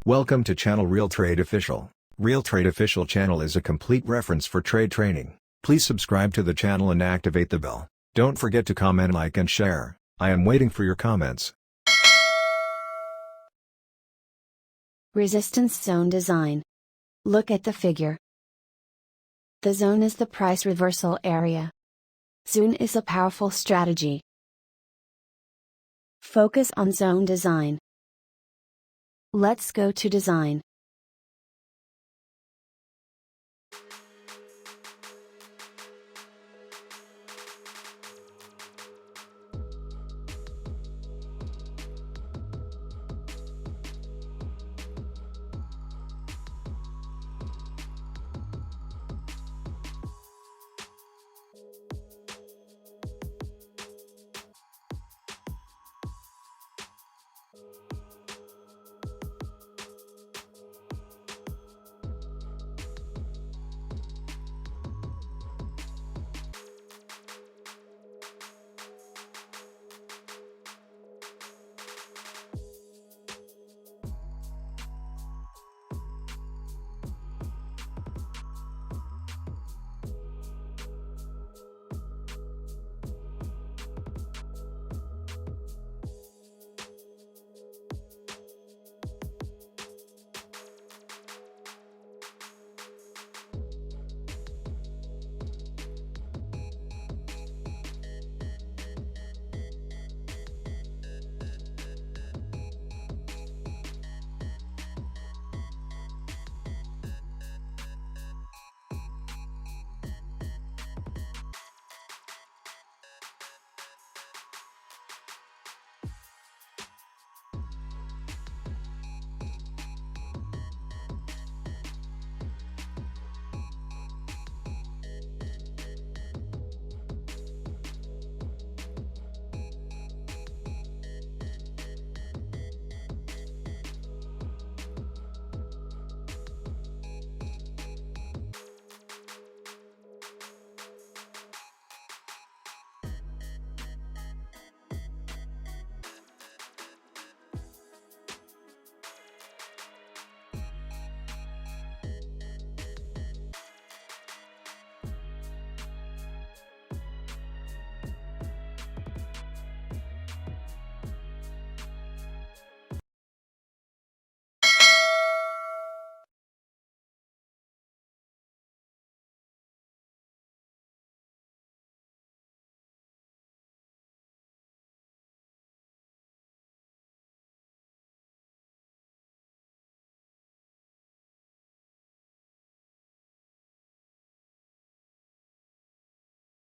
Welcome to channel Realtrade Official. Realtrade Official channel is a complete reference for trade training. Please subscribe to the channel and activate the bell. Don't forget to comment, like and share. I am waiting for your comments. Resistance zone design. Look at the figure. The zone is the price reversal area. Zone is a powerful strategy. Focus on zone design. Let's go to design.